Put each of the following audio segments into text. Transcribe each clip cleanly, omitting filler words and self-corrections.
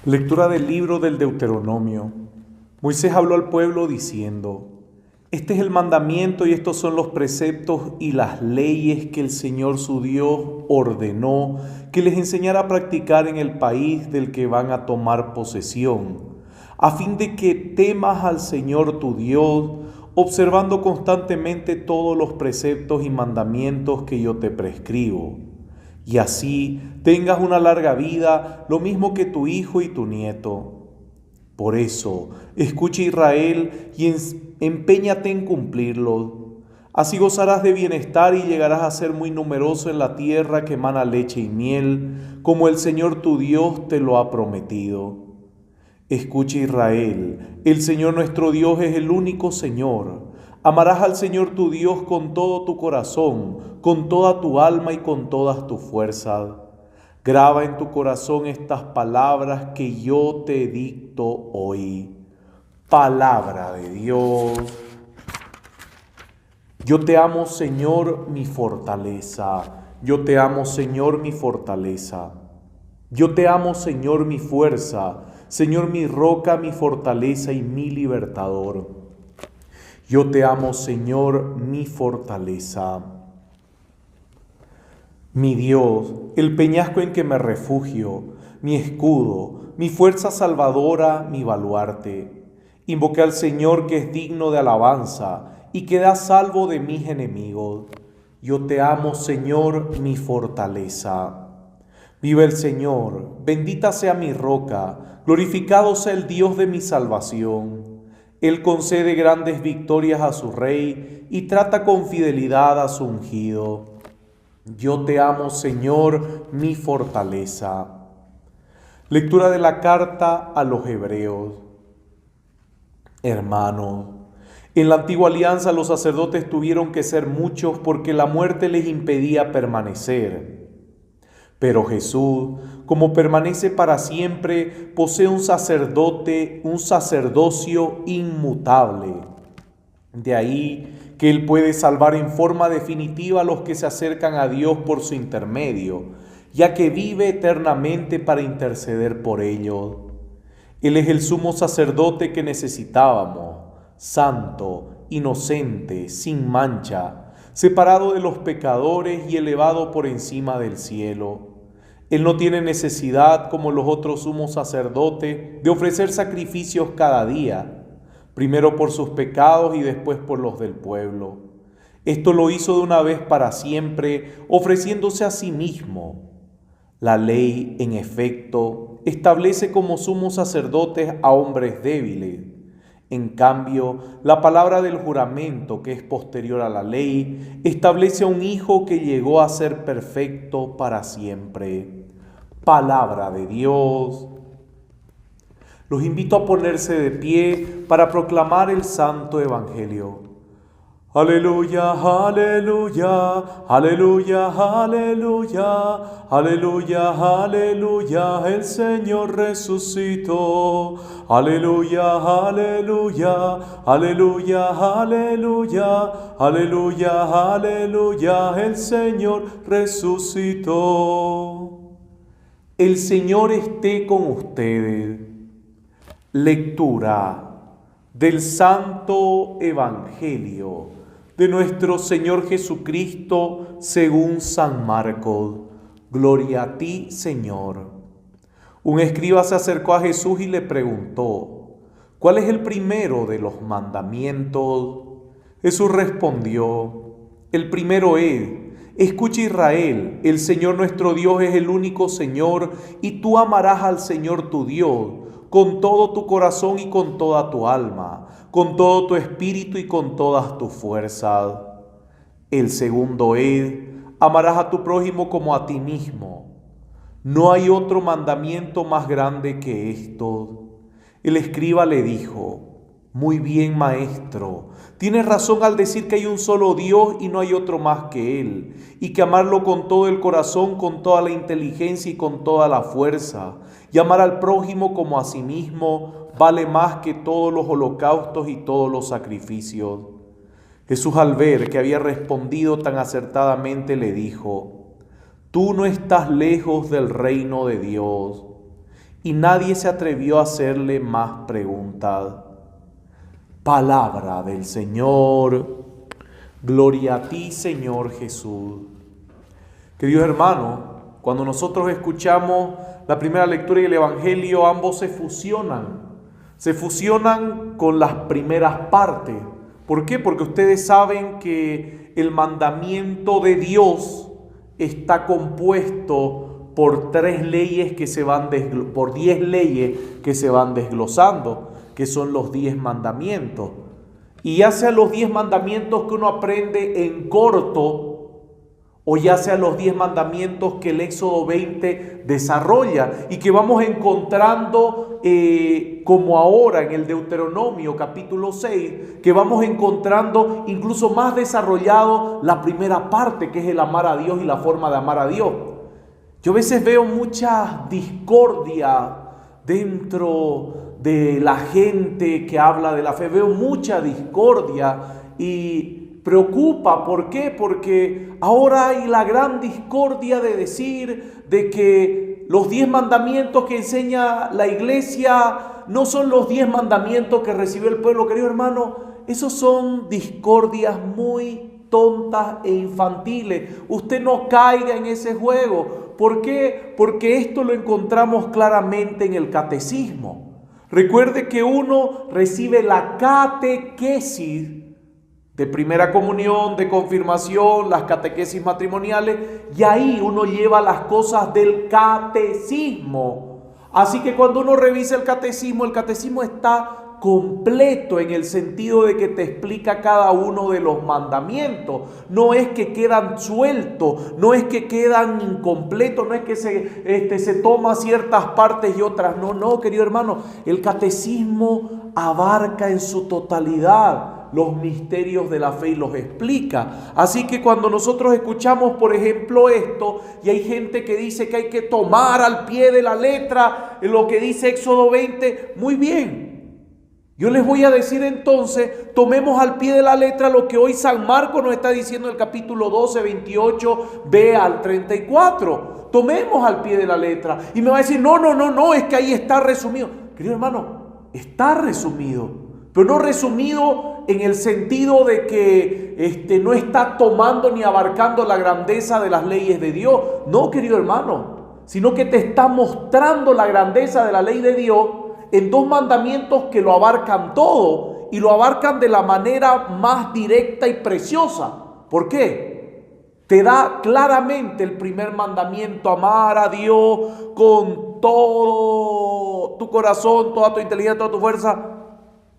Lectura del libro del Deuteronomio. Moisés habló al pueblo diciendo: Este es el mandamiento y estos son los preceptos y las leyes que el Señor su Dios ordenó que les enseñara a practicar en el país del que van a tomar posesión, a fin de que temas al Señor tu Dios, observando constantemente todos los preceptos y mandamientos que yo te prescribo, y así tengas una larga vida, lo mismo que tu hijo y tu nieto. Por eso, escucha Israel y empeñate en cumplirlo. Así gozarás de bienestar y llegarás a ser muy numeroso en la tierra que emana leche y miel, como el Señor tu Dios te lo ha prometido. Escucha Israel, el Señor nuestro Dios es el único Señor. Amarás al Señor tu Dios con todo tu corazón, con toda tu alma y con todas tus fuerzas. Graba en tu corazón estas palabras que yo te dicto hoy. Palabra de Dios. Yo te amo, Señor, mi fortaleza. Yo te amo, Señor, mi fortaleza. Yo te amo, Señor, mi fuerza. Señor, mi roca, mi fortaleza y mi libertador. Yo te amo, Señor, mi fortaleza. Mi Dios, el peñasco en que me refugio, mi escudo, mi fuerza salvadora, mi baluarte. Invoqué al Señor que es digno de alabanza y que da salvo de mis enemigos. Yo te amo, Señor, mi fortaleza. Vive el Señor, bendita sea mi roca, glorificado sea el Dios de mi salvación. Él concede grandes victorias a su rey y trata con fidelidad a su ungido. Yo te amo, Señor, mi fortaleza. Lectura de la carta a los Hebreos. Hermanos, en la antigua alianza los sacerdotes tuvieron que ser muchos porque la muerte les impedía permanecer. Pero Jesús, como permanece para siempre, posee un sacerdocio inmutable. De ahí que Él puede salvar en forma definitiva a los que se acercan a Dios por su intermedio, ya que vive eternamente para interceder por ellos. Él es el sumo sacerdote que necesitábamos, santo, inocente, sin mancha, separado de los pecadores y elevado por encima del cielo. Él no tiene necesidad, como los otros sumos sacerdotes, de ofrecer sacrificios cada día, primero por sus pecados y después por los del pueblo. Esto lo hizo de una vez para siempre, ofreciéndose a sí mismo. La ley, en efecto, establece como sumos sacerdotes a hombres débiles. En cambio, la palabra del juramento, que es posterior a la ley, establece a un hijo que llegó a ser perfecto para siempre. Palabra de Dios. Los invito a ponerse de pie para proclamar el Santo Evangelio. Aleluya, aleluya, aleluya, aleluya, aleluya, aleluya, el Señor resucitó. Aleluya, aleluya, aleluya, aleluya, aleluya, aleluya, el Señor resucitó. El Señor esté con ustedes. Lectura del Santo Evangelio de nuestro Señor Jesucristo según San Marcos. Gloria a ti, Señor. Un escriba se acercó a Jesús y le preguntó: ¿cuál es el primero de los mandamientos? Jesús respondió: el primero es: escucha Israel, el Señor nuestro Dios es el único Señor, y tú amarás al Señor tu Dios con todo tu corazón y con toda tu alma, con todo tu espíritu y con todas tus fuerzas. El segundo es: amarás a tu prójimo como a ti mismo. No hay otro mandamiento más grande que esto. El escriba le dijo: muy bien, maestro, tienes razón al decir que hay un solo Dios y no hay otro más que Él, y que amarlo con todo el corazón, con toda la inteligencia y con toda la fuerza, y amar al prójimo como a sí mismo, vale más que todos los holocaustos y todos los sacrificios. Jesús, al ver que había respondido tan acertadamente, le dijo: tú no estás lejos del reino de Dios. y nadie se atrevió a hacerle más preguntas. Palabra del Señor. Gloria a ti, Señor Jesús. Queridos hermanos, cuando nosotros escuchamos la primera lectura y el Evangelio, ambos se fusionan con las primeras partes. ¿Por qué? Porque ustedes saben que el mandamiento de Dios está compuesto por 10 leyes que se van desglosando, que son los 10 mandamientos. Y ya sea los 10 mandamientos que uno aprende en corto, o ya sea los 10 mandamientos que el Éxodo 20 desarrolla y que vamos encontrando como ahora en el Deuteronomio capítulo 6, que vamos encontrando incluso más desarrollado la primera parte, que es el amar a Dios y la forma de amar a Dios. Yo a veces veo mucha discordia dentro de la gente que habla de la fe, veo mucha discordia y preocupa. ¿Por qué? Porque ahora hay la gran discordia de decir de que los 10 mandamientos que enseña la iglesia no son los 10 mandamientos que recibió el pueblo. Querido hermano, esos son discordias muy tontas e infantiles. Usted no caiga en ese juego. ¿Por qué? Porque esto lo encontramos claramente en el catecismo. Recuerde que uno recibe la catequesis de primera comunión, de confirmación, las catequesis matrimoniales, y ahí uno lleva las cosas del catecismo. Así que cuando uno revisa el catecismo está completo en el sentido de que te explica cada uno de los mandamientos. No es que quedan sueltos, no es que quedan incompletos, no es que se toma ciertas partes y otras no, querido hermano. El catecismo abarca en su totalidad los misterios de la fe y los explica. Así que cuando nosotros escuchamos, por ejemplo, esto, y hay gente que dice que hay que tomar al pie de la letra lo que dice Éxodo 20, muy bien. Yo les voy a decir entonces, tomemos al pie de la letra lo que hoy San Marcos nos está diciendo en el capítulo 12, 28b al 34. Tomemos al pie de la letra. Y me va a decir, no, es que ahí está resumido. Querido hermano, está resumido, pero no resumido en el sentido de que no está tomando ni abarcando la grandeza de las leyes de Dios. No, querido hermano, sino que te está mostrando la grandeza de la ley de Dios en 2 mandamientos que lo abarcan todo y lo abarcan de la manera más directa y preciosa. ¿Por qué? Te da claramente el primer mandamiento: amar a Dios con todo tu corazón, toda tu inteligencia, toda tu fuerza.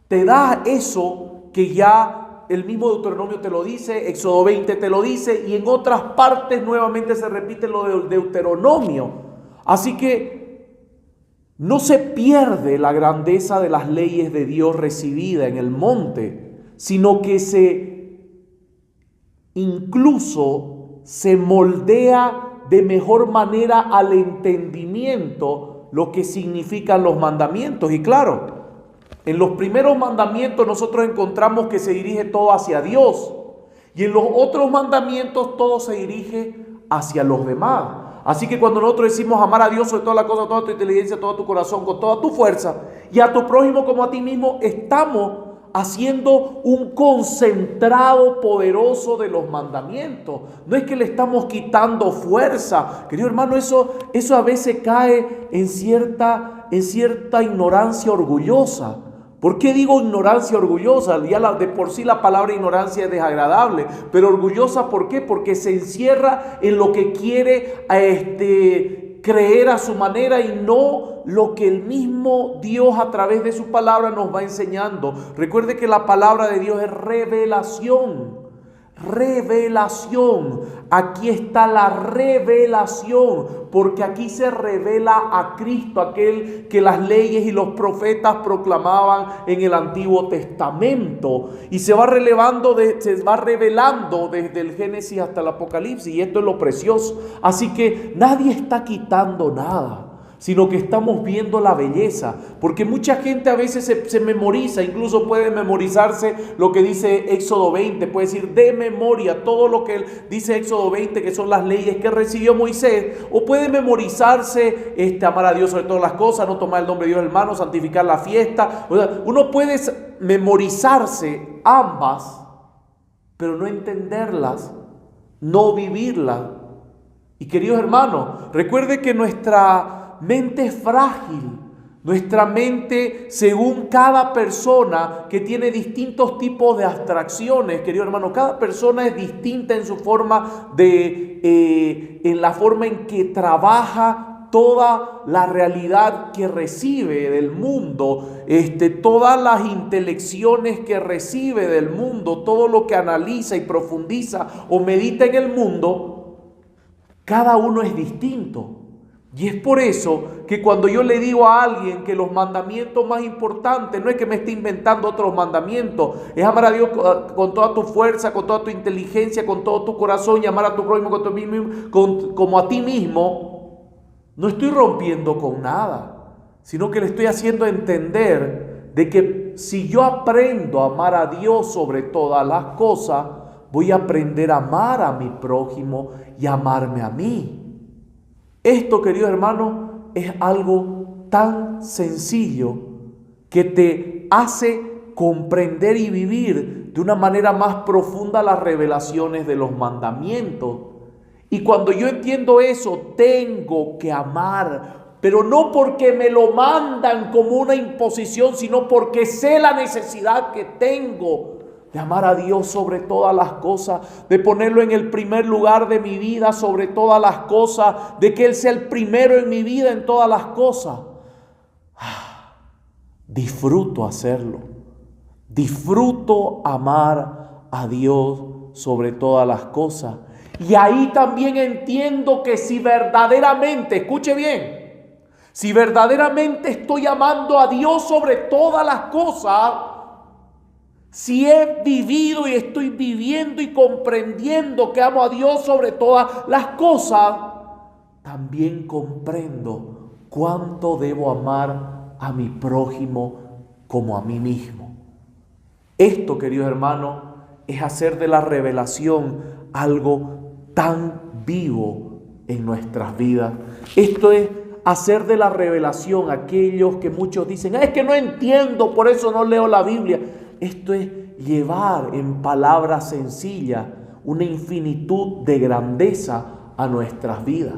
Te da eso que ya el mismo Deuteronomio te lo dice, Éxodo 20 te lo dice, y en otras partes nuevamente se repite lo del Deuteronomio. Así que no se pierde la grandeza de las leyes de Dios recibida en el monte, sino que incluso se moldea de mejor manera al entendimiento lo que significan los mandamientos. Y claro, en los primeros mandamientos nosotros encontramos que se dirige todo hacia Dios, y en los otros mandamientos todo se dirige hacia los demás. Así que cuando nosotros decimos amar a Dios sobre todas las cosas, toda tu inteligencia, todo tu corazón, con toda tu fuerza, y a tu prójimo como a ti mismo, estamos haciendo un concentrado poderoso de los mandamientos. No es que le estamos quitando fuerza. Querido hermano, eso a veces cae en cierta ignorancia orgullosa. ¿Por qué digo ignorancia orgullosa? Ya de por sí la palabra ignorancia es desagradable, pero orgullosa, ¿por qué? Porque se encierra en lo que quiere creer a su manera y no lo que el mismo Dios a través de su palabra nos va enseñando. Recuerde que la palabra de Dios es revelación. Revelación. Aquí está la revelación, porque aquí se revela a Cristo, aquel que las leyes y los profetas proclamaban en el Antiguo Testamento, y se va revelando desde el Génesis hasta el Apocalipsis, y esto es lo precioso. Así que nadie está quitando nada, sino que estamos viendo la belleza. Porque mucha gente a veces se memoriza, incluso puede memorizarse lo que dice Éxodo 20, puede decir de memoria todo lo que dice Éxodo 20, que son las leyes que recibió Moisés, o puede memorizarse amar a Dios sobre todas las cosas, no tomar el nombre de Dios en mano, santificar la fiesta. O sea, uno puede memorizarse ambas, pero no entenderlas, no vivirlas. Y queridos hermanos, recuerde que nuestra mente es frágil. Nuestra mente, según cada persona que tiene distintos tipos de abstracciones, querido hermano, cada persona es distinta en su forma en la forma en que trabaja toda la realidad que recibe del mundo, todas las intelecciones que recibe del mundo, todo lo que analiza y profundiza o medita en el mundo, cada uno es distinto. Y es por eso que cuando yo le digo a alguien que los mandamientos más importantes, no es que me esté inventando otros mandamientos, es amar a Dios con toda tu fuerza, con toda tu inteligencia, con todo tu corazón, y amar a tu prójimo como a ti mismo, no estoy rompiendo con nada, sino que le estoy haciendo entender de que si yo aprendo a amar a Dios sobre todas las cosas, voy a aprender a amar a mi prójimo y a amarme a mí. Esto, querido hermano, es algo tan sencillo que te hace comprender y vivir de una manera más profunda las revelaciones de los mandamientos. Y cuando yo entiendo eso, tengo que amar, pero no porque me lo mandan como una imposición, sino porque sé la necesidad que tengo de amar a Dios sobre todas las cosas, de ponerlo en el primer lugar de mi vida sobre todas las cosas, de que Él sea el primero en mi vida en todas las cosas. Disfruto hacerlo. Disfruto amar a Dios sobre todas las cosas. Y ahí también entiendo que si verdaderamente, escuche bien, si verdaderamente estoy amando a Dios sobre todas las cosas, si he vivido y estoy viviendo y comprendiendo que amo a Dios sobre todas las cosas, también comprendo cuánto debo amar a mi prójimo como a mí mismo. Esto, queridos hermanos, es hacer de la revelación algo tan vivo en nuestras vidas. Esto es hacer de la revelación aquellos que muchos dicen, es que no entiendo, por eso no leo la Biblia. Esto es llevar en palabras sencillas una infinitud de grandeza a nuestras vidas.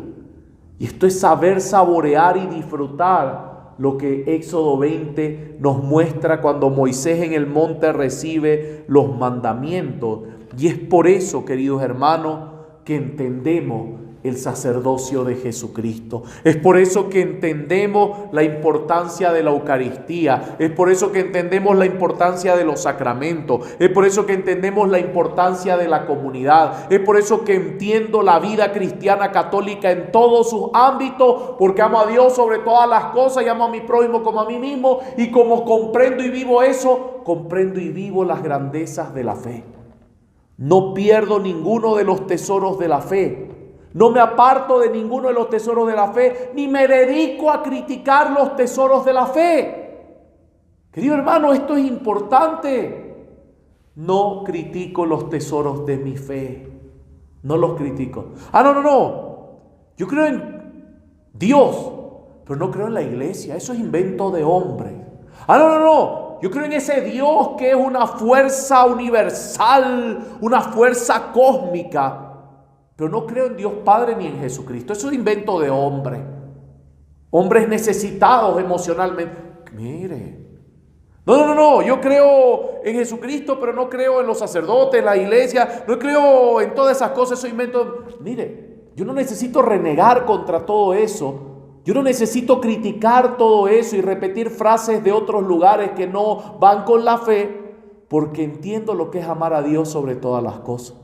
Y esto es saber saborear y disfrutar lo que Éxodo 20 nos muestra cuando Moisés en el monte recibe los mandamientos. Y es por eso, queridos hermanos, que entendemos el sacerdocio de Jesucristo. Es por eso que entendemos la importancia de la Eucaristía. Es por eso que entendemos la importancia de los sacramentos. Es por eso que entendemos la importancia de la comunidad. Es por eso que entiendo la vida cristiana católica en todos sus ámbitos, porque amo a Dios sobre todas las cosas y amo a mi prójimo como a mí mismo. Y como comprendo y vivo eso, comprendo y vivo las grandezas de la fe. No pierdo ninguno de los tesoros de la fe. No me aparto de ninguno de los tesoros de la fe, ni me dedico a criticar los tesoros de la fe. Querido hermano, esto es importante. No critico los tesoros de mi fe. No los critico. No. Yo creo en Dios, pero no creo en la iglesia. Eso es invento de hombres. No. Yo creo en ese Dios que es una fuerza universal, una fuerza cósmica. Pero no creo en Dios Padre ni en Jesucristo. Eso es invento de hombres. Hombres necesitados emocionalmente. Mire. No. Yo creo en Jesucristo, pero no creo en los sacerdotes, en la iglesia. No creo en todas esas cosas. Eso es invento. Mire, yo no necesito renegar contra todo eso. Yo no necesito criticar todo eso y repetir frases de otros lugares que no van con la fe, porque entiendo lo que es amar a Dios sobre todas las cosas.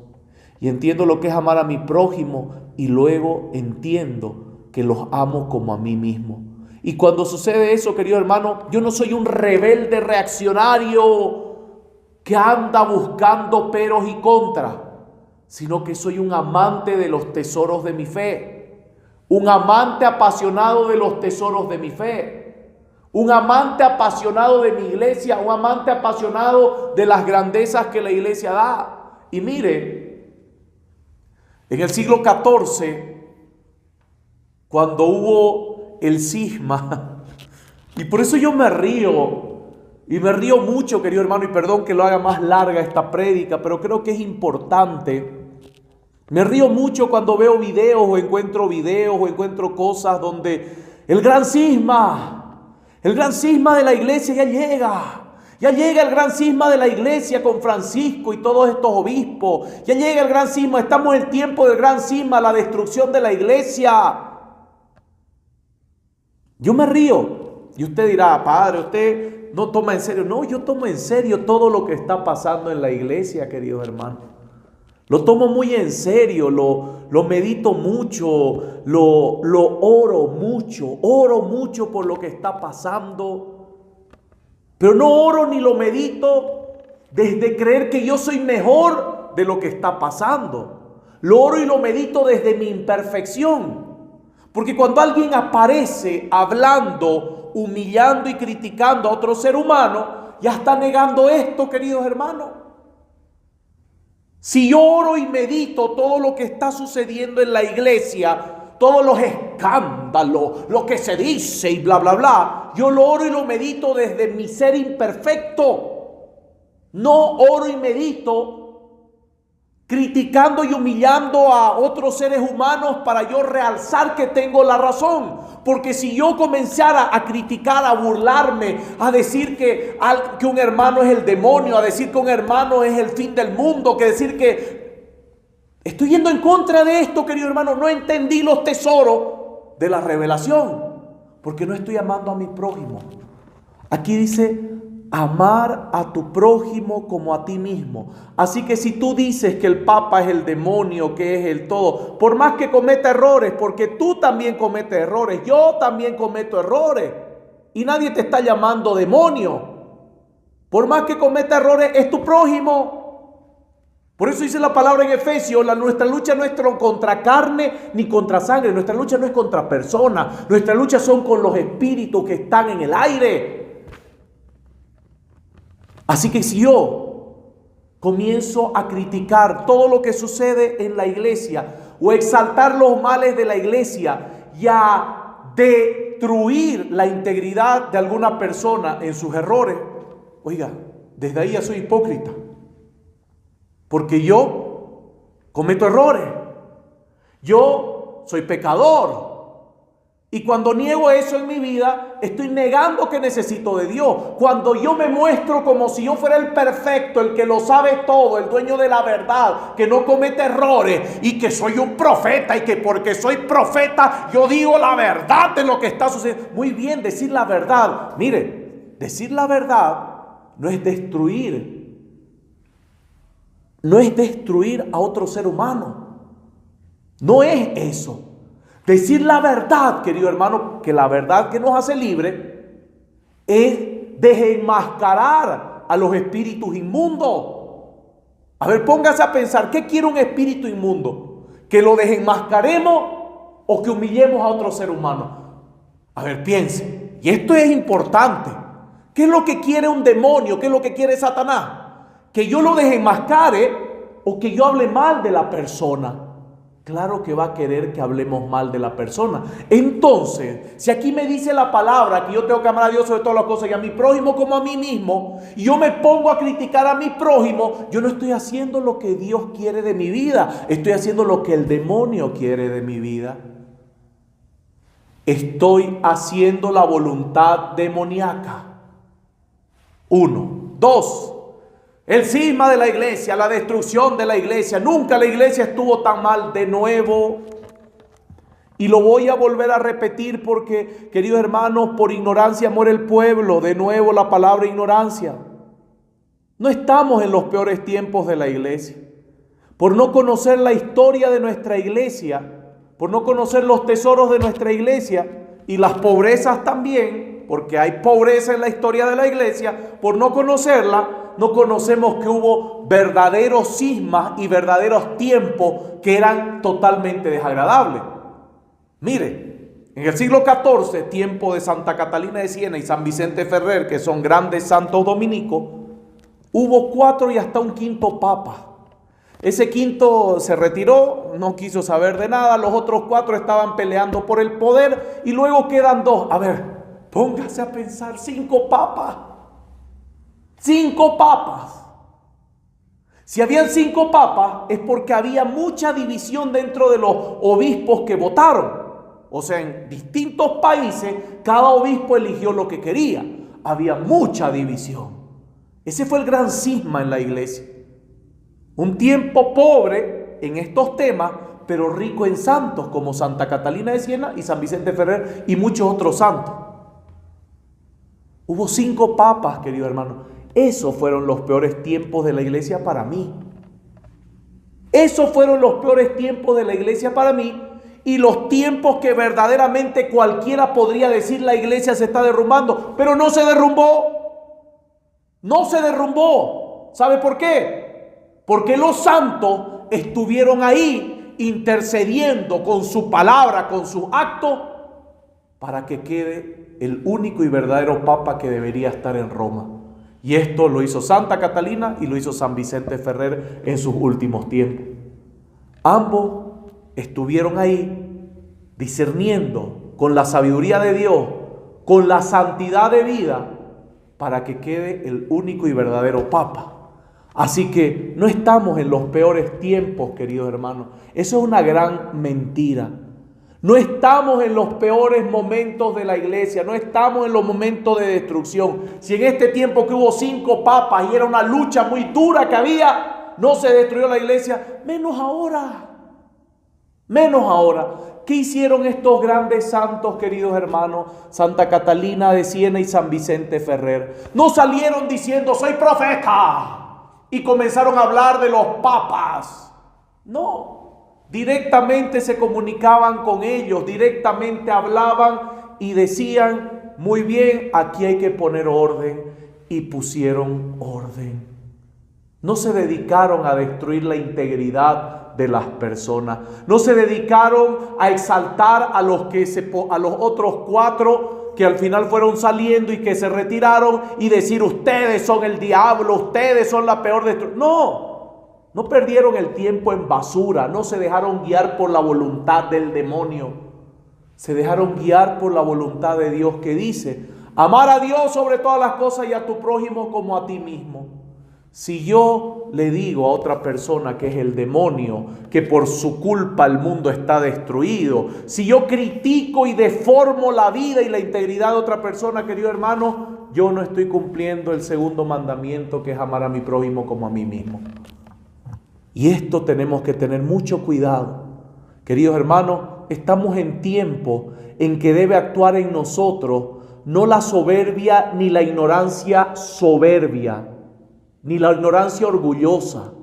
Y entiendo lo que es amar a mi prójimo y luego entiendo que los amo como a mí mismo. Y cuando sucede eso, querido hermano, yo no soy un rebelde reaccionario que anda buscando peros y contras, sino que soy un amante de los tesoros de mi fe. un amante apasionado de los tesoros de mi fe, un amante apasionado de mi iglesia, un amante apasionado de las grandezas que la iglesia da. Y mire, en el siglo XIV, cuando hubo el cisma, y por eso yo me río, y me río mucho, querido hermano, y perdón que lo haga más larga esta prédica, pero creo que es importante. Me río mucho cuando veo videos o encuentro cosas donde el gran cisma de la iglesia ya llega el gran cisma de la iglesia con Francisco y todos estos obispos, ya llega el gran cisma, estamos en el tiempo del gran cisma, la destrucción de la iglesia. Yo me río y usted dirá, padre, usted no toma en serio. No, yo tomo en serio todo lo que está pasando en la iglesia, queridos hermanos. Lo tomo muy en serio, lo medito mucho, lo oro mucho por lo que está pasando. Pero no oro ni lo medito desde creer que yo soy mejor de lo que está pasando. Lo oro y lo medito desde mi imperfección. Porque cuando alguien aparece hablando, humillando y criticando a otro ser humano, ya está negando esto, queridos hermanos. Si yo oro y medito todo lo que está sucediendo en la iglesia, todos los escándalos, lo que se dice y bla, bla, bla, yo lo oro y lo medito desde mi ser imperfecto. No oro y medito criticando y humillando a otros seres humanos para yo realzar que tengo la razón. Porque si yo comenzara a criticar, a burlarme, a decir que un hermano es el demonio, a decir que un hermano es el fin del mundo, que decir que estoy yendo en contra de esto, querido hermano, no entendí los tesoros de la revelación, porque no estoy amando a mi prójimo. Aquí dice amar a tu prójimo como a ti mismo. Así que si tú dices que el Papa es el demonio, que es el todo, por más que cometa errores, porque tú también cometes errores, yo también cometo errores, y nadie te está llamando demonio. Por más que cometa errores, es tu prójimo. Por eso dice la palabra en Efesios, nuestra lucha no es contra carne ni contra sangre, nuestra lucha no es contra personas, nuestra lucha son con los espíritus que están en el aire. Así que si yo comienzo a criticar todo lo que sucede en la iglesia o exaltar los males de la iglesia y a destruir la integridad de alguna persona en sus errores, oiga, desde ahí ya soy hipócrita. Porque yo cometo errores, yo soy pecador. Y cuando niego eso en mi vida, estoy negando que necesito de Dios. Cuando yo me muestro como si yo fuera el perfecto, el que lo sabe todo, el dueño de la verdad, que no comete errores y que soy un profeta y que porque soy profeta yo digo la verdad de lo que está sucediendo. Muy bien, decir la verdad. Mire, decir la verdad no es destruir. No es destruir a otro ser humano. No es eso. Decir la verdad, querido hermano, que la verdad que nos hace libre es desenmascarar a los espíritus inmundos. A ver, póngase a pensar, ¿qué quiere un espíritu inmundo? ¿Que lo desenmascaremos o que humillemos a otro ser humano? A ver, piense. Y esto es importante. ¿Qué es lo que quiere un demonio? ¿Qué es lo que quiere Satanás? ¿Que yo lo desenmascare o que yo hable mal de la persona? Claro que va a querer que hablemos mal de la persona. Entonces, si aquí me dice la palabra que yo tengo que amar a Dios sobre todas las cosas y a mi prójimo como a mí mismo, y yo me pongo a criticar a mi prójimo, yo no estoy haciendo lo que Dios quiere de mi vida, estoy haciendo lo que el demonio quiere de mi vida. Estoy haciendo la voluntad demoníaca. 1. 2. El cisma de la iglesia, la destrucción de la iglesia. Nunca la iglesia estuvo tan mal. De nuevo, y lo voy a volver a repetir porque, queridos hermanos, por ignorancia muere el pueblo. De nuevo la palabra ignorancia. No estamos en los peores tiempos de la iglesia. Por no conocer la historia de nuestra iglesia, por no conocer los tesoros de nuestra iglesia y las pobrezas también, porque hay pobreza en la historia de la iglesia, por no conocerla, no conocemos que hubo verdaderos cismas y verdaderos tiempos que eran totalmente desagradables. Mire, en el siglo XIV, tiempo de Santa Catalina de Siena y San Vicente Ferrer, que son grandes santos dominicos, hubo 4 y hasta un quinto papa. Ese quinto se retiró, no quiso saber de nada, los otros 4 estaban peleando por el poder y luego quedan 2. A ver, póngase a pensar, 5 papas. 5 papas. Si habían 5 papas es porque había mucha división dentro de los obispos que votaron. O sea, en distintos países cada obispo eligió lo que quería. Había mucha división. Ese fue el gran cisma en la iglesia. Un tiempo pobre en estos temas, pero rico en santos como Santa Catalina de Siena y San Vicente Ferrer y muchos otros santos. Hubo 5 papas, querido hermano. Esos fueron los peores tiempos de la iglesia para mí. Esos fueron los peores tiempos de la iglesia para mí y los tiempos que verdaderamente cualquiera podría decir la iglesia se está derrumbando, pero no se derrumbó. No se derrumbó. ¿Sabe por qué? Porque los santos estuvieron ahí intercediendo con su palabra, con sus actos, para que quede el único y verdadero papa que debería estar en Roma. Y esto lo hizo Santa Catalina y lo hizo San Vicente Ferrer en sus últimos tiempos. Ambos estuvieron ahí discerniendo con la sabiduría de Dios, con la santidad de vida, para que quede el único y verdadero papa. Así que no estamos en los peores tiempos, queridos hermanos. Eso es una gran mentira. No estamos en los peores momentos de la iglesia, no estamos en los momentos de destrucción. Si en este tiempo que hubo 5 papas y era una lucha muy dura que había, no se destruyó la iglesia, menos ahora. Menos ahora. ¿Qué hicieron estos grandes santos, queridos hermanos? Santa Catalina de Siena y San Vicente Ferrer. No salieron diciendo, soy profeta, y comenzaron a hablar de los papas. No, directamente se comunicaban con ellos, directamente hablaban y decían, muy bien, aquí hay que poner orden, y pusieron orden. No se dedicaron a destruir la integridad de las personas. No se dedicaron a exaltar a los otros 4 que al final fueron saliendo y que se retiraron y decir ustedes son el diablo, ustedes son la peor destrucción. No perdieron el tiempo en basura, no se dejaron guiar por la voluntad del demonio. Se dejaron guiar por la voluntad de Dios que dice, amar a Dios sobre todas las cosas y a tu prójimo como a ti mismo. Si yo le digo a otra persona que es el demonio, que por su culpa el mundo está destruido, si yo critico y deformo la vida y la integridad de otra persona, querido hermano, yo no estoy cumpliendo el segundo mandamiento, que es amar a mi prójimo como a mí mismo. Y esto tenemos que tener mucho cuidado. Queridos hermanos, estamos en tiempo en que debe actuar en nosotros no la soberbia ni la ignorancia soberbia, ni la ignorancia orgullosa.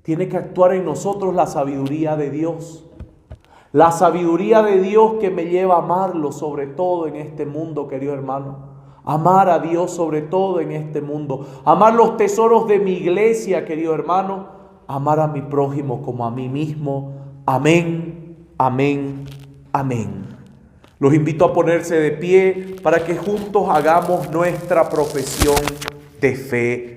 Tiene que actuar en nosotros la sabiduría de Dios. La sabiduría de Dios que me lleva a amarlo sobre todo en este mundo, querido hermano. Amar a Dios sobre todo en este mundo. Amar los tesoros de mi iglesia, querido hermano. Amar a mi prójimo como a mí mismo. Amén, amén, amén. Los invito a ponerse de pie para que juntos hagamos nuestra profesión de fe.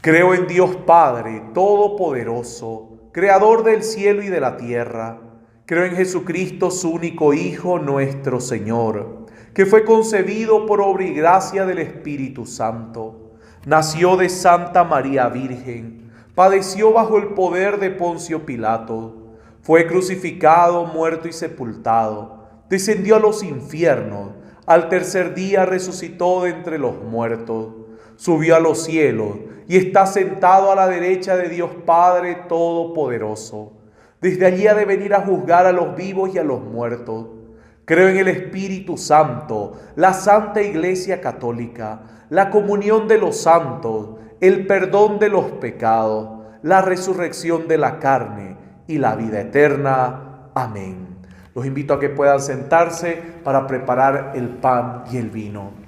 Creo en Dios Padre Todopoderoso, Creador del cielo y de la tierra. Creo en Jesucristo, su único Hijo, nuestro Señor, que fue concebido por obra y gracia del Espíritu Santo. Nació de Santa María Virgen, padeció bajo el poder de Poncio Pilato, fue crucificado, muerto y sepultado, descendió a los infiernos, al tercer día resucitó de entre los muertos, subió a los cielos y está sentado a la derecha de Dios Padre Todopoderoso. Desde allí ha de venir a juzgar a los vivos y a los muertos. Creo en el Espíritu Santo, la Santa Iglesia Católica, la comunión de los santos, el perdón de los pecados, la resurrección de la carne y la vida eterna. Amén. Los invito a que puedan sentarse para preparar el pan y el vino.